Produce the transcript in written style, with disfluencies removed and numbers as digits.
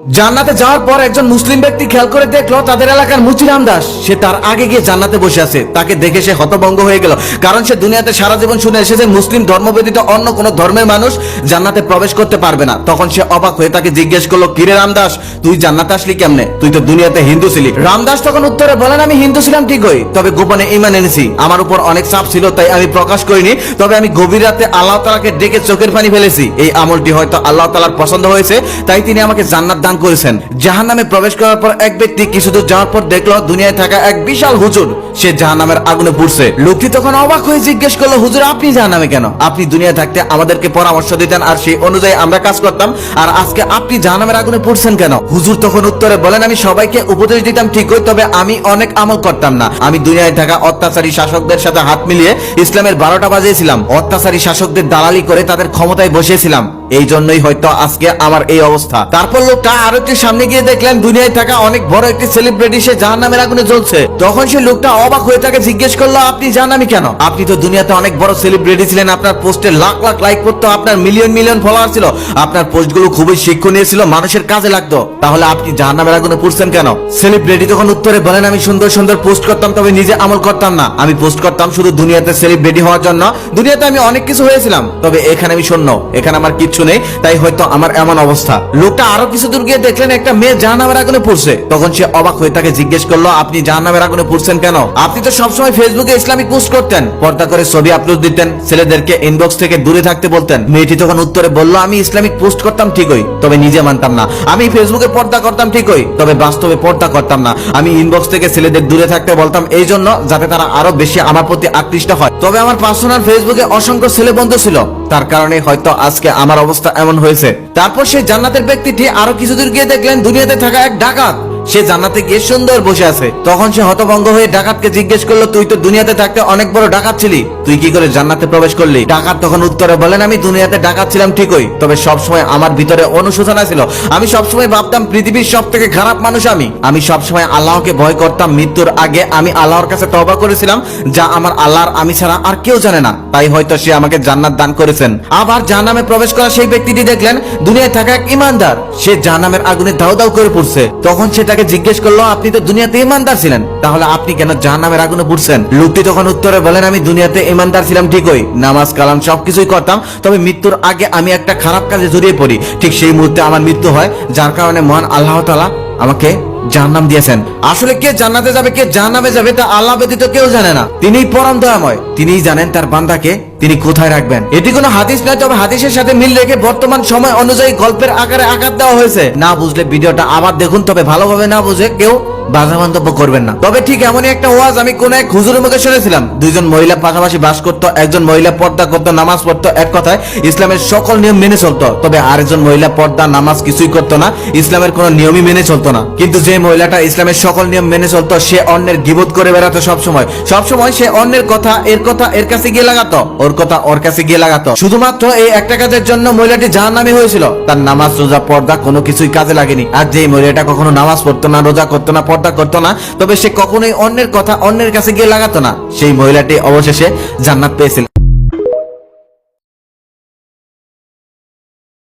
জান্নাতে যাওয়ার পর একজন মুসলিম ব্যক্তি খেয়াল করে দেখলো তাদের এলাকার মুচিরাম দাস সে তার আগে গিয়ে জান্নাতে বসে আছে। তাকে দেখে সে হতভম্ব হয়ে গেল, কারণ সে দুনিয়াতে সারা জীবন শুনে এসেছে মুসলিম ধর্ম ব্যতীত অন্য কোন ধর্মের মানুষ জান্নাতে প্রবেশ করতে পারবে না। তখন সে অবাক হয়ে তাকে জিজ্ঞেস করলো, কিরে রামদাস, তুই জান্নাতে আসলি কেমনে? তুই তো দুনিয়াতে হিন্দু ছিলি। রামদাস তখন উত্তরে বলেন, আমি হিন্দু ছিলাম ঠিকই, তবে গোপনে ঈমান এনেছি। আমার উপর অনেক চাপ ছিল তাই আমি প্রকাশ করিনি, তবে আমি গভীর রাতে আল্লাহ তাআলাকে ডেকে চোখের পানি ফেলেছি। এই আমলটি হয়তো আল্লাহ তাআলার পছন্দ হয়েছে, তাই তিনি আমাকে জান্নাত দান করেছেন। জাহান্নামে প্রবেশ করার পর এক ব্যক্তি কিছুদূর যাওয়ার পর দেখলো দুনিয়ায় থাকা এক বিশাল হুজুর সে জাহান্নামের আগুনে পুড়ছে। লোকটি তখন অবাক হয়ে জিজ্ঞেস করলো, হুজুর আপনি জাহান্নামে কেন? আপনি দুনিয়া থাকতে আমাদেরকে পরামর্শ দিতেন আর সেই অনুযায়ী আমরা কাজ করতাম, আর আজকে আপনি জাহান্নামের আগুনে পুড়ছেন কেন? হুজুর তখন উত্তরে বলেন, আমি সবাইকে উপদেশ দিতাম ঠিকই, তবে আমি অনেক আমল করতাম না। আমি দুনিয়ায় থাকা অত্যাচারী শাসকদের সাথে হাত মিলিয়ে ইসলামের 12টা বাজিয়েছিলাম, অত্যাচারী শাসকদের দালালি করে তাদের ক্ষমতায় বসিয়েছিলাম। এই জন্যই হয়তো আজকে আমার এই অবস্থা। তারপর লোকটা আরো একটু সামনে গিয়ে দেখলেন দুনিয়ায় থাকা অনেক বড় একটি সেলিব্রিটি সে জাহান্নামের আগুনে জ্বলছে। তখন সে লোকটা অবাক হয়ে তাকে জিজ্ঞেস করলো, আপনি জাহান্নামী কেন? আপনি তো দুনিয়াতে অনেক বড় সেলিব্রিটি ছিলেন, আপনার পোস্টে লাখ লাখ লাইক করতো, আপনার মিলিয়ন মিলিয়ন ফলোয়ার ছিল, আপনার পোস্টগুলো খুবই শিক্ষণীয় ছিল, মানুষের কাজে লাগতো, তাহলে আপনি জাহান্নামের আগুনে পুড়ছেন কেন? সেলিব্রিটি তখন উত্তরে বলেন, আমি সুন্দর সুন্দর পোস্ট করতাম তবে নিজে আমল করতাম না। আমি পোস্ট করতাম শুধু দুনিয়াতে সেলিব্রিটি হওয়ার জন্য। দুনিয়াতে আমি অনেক কিছু হয়েছিলাম, তবে এখানে আমি শূন্য, এখানে আমার কিচ্ছু নেই, তাই হয়তো আমার এমন অবস্থা। লোকটা আরো কিছু দূর গিয়ে দেখলেন একটা মেয়ে জাহান্নামের আগুনে পড়ছে। তখন সে অবাক হয়ে তাকে জিজ্ঞেস করলো, আপনি জাহান্নামের আগুনে পড়ছেন কেন? আপনি তো সবসময় ফেসবুকে ইসলামিক পোস্ট করতেন, পর্দা করে ছবি আপলোড দিতেন, ছেলেদেরকে ইনবক্স থেকে দূরে থাকতে বলতেন। মেয়েটি তখন উত্তরে বলল, আমি ইসলামিক পোস্ট করতাম ঠিকই, তবে নিজে মানতাম না। আমি ফেসবুকে পর্দা করতাম ঠিকই, তবে বাস্তবে পর্দা করতাম না। আমি ইনবক্স থেকে ছেলেদের দূরে থাকতে বলতাম এই জন্য যাতে তারা আরো বেশি আমার প্রতি আকৃষ্ট হয়। তবে আমার পার্সোনাল ফেসবুকে অসংখ্য ছেলে বন্ধু ছিল, তার কারণে হয়তো আজকে আমার অবস্থা এমন হয়েছে। তারপর সেই জান্নাতের ব্যক্তিটি আরো কিছু দূর গিয়ে দেখলেন দুনিয়াতে থাকা এক ডাকাত সে জান্নাতে গিয়ে সুন্দর বসে আছে। তখন সে হতভম্ব হয়ে ডাকাতকে জিজ্ঞেস করলো, তুই তো দুনিয়াতে থাকতে অনেক বড় ডাকাত ছিলি, তুই কি করে জান্নাতে প্রবেশ করলি? ডাকাত তখন উত্তরে বলেন, আমি দুনিয়াতে ডাকাত ছিলাম ঠিকই, তবে সবসময় আমার ভিতরে অনুশোচনা ছিল। আমি সবসময় ভাবতাম পৃথিবীর সব থেকে খারাপ মানুষ আমি সবসময় আল্লাহকে ভয় করতাম। মৃত্যুর আগে আমি আল্লাহর কাছে তওবা করেছিলাম, যা আমার আল্লাহর আমি ছাড়া আর কেউ জানে না, তাই হয়তো সে আমাকে জান্নাত দান করেছেন। আবার জাহান্নামে প্রবেশ করা সেই ব্যক্তিটি দেখলেন দুনিয়ায় থাকা এক ইমানদার সে জাহান্নামের আগুনে দাউ দাউ করে পড়ছে। তখন সে তাকে জিজ্ঞেস করলো, আপনি তো দুনিয়াতে ইমানদার ছিলেন, তাহলে আপনি কেন জাহান্নামের আগুনে পুড়ছেন? লোকটি তখন উত্তরে বলেন, আমি দুনিয়াতে ইমানদার ছিলাম ঠিকই, নামাজ কালাম সবকিছুই করতাম, তবে মৃত্যুর আগে আমি একটা খারাপ কাজে জড়িয়ে পড়ি। ঠিক সেই মুহূর্তে আমার মৃত্যু হয়, যার কারণে মহান আল্লাহ তাআলা আমাকে জাহান্নাম দিয়েছেন। আসলে কে জান্নাতে যাবে কে জাহান্নামে যাবে তা আল্লাহ ব্যতীত কেউ জানে না। তিনিই পরম দয়াময়, তিনিই জানেন তার বান্দাকে তিনি কোথায় রাখবেন। এটি কোনো হাদিস নয়, তবে হাদিসের সাথে মিল রেখে বর্তমান সময় অনুযায়ী গল্পের আকারে আকার দেওয়া হয়েছে। না বুঝলে ভিডিওটা আবার দেখুন, তবে ভালোভাবে না বুঝে কেউ বাধা মন্তব্য করবেন না। তবে ঠিক এমনই একটা ওয়াজ আমি কোন এক হুজুরের মুখে শুনেছিলাম। দুইজন মহিলা পাশাপাশি বাস করতো, একজন মহিলা পর্দা করতো, নামাজ পড়তো, এক কথায় ইসলামের সকল নিয়ম মেনে চলতো, তবে আরেকজন মহিলা পর্দা নামাজ কিছুই করতো না, ইসলামের কোন নিয়মই মেনে চলতো না। কিন্তু যে মহিলাটা ইসলামের সকল নিয়ম মেনে চলতো সে অন্যের গীবত করে বেড়াতো সবসময় সে অন্যের কথা এর কাছে গিয়ে লাগাতো, ওর কথা ওর কাছে গিয়ে লাগাতো। শুধুমাত্র এই একটা কাজের জন্য মহিলাটি জাহান্নামী হয়েছিল। তার নামাজ রোজা পর্দা কোনো কিছুই কাজে লাগেনি। আর যে মহিলাটা কখনো নামাজ পড়তো না, রোজা করতো না, পর্দা করতো না, তবে সে কখনোই অন্যের কথা অন্যের কাছে গিয়ে লাগাতো না, সেই মহিলাটি অবশেষে জান্নাত পেয়েছিল।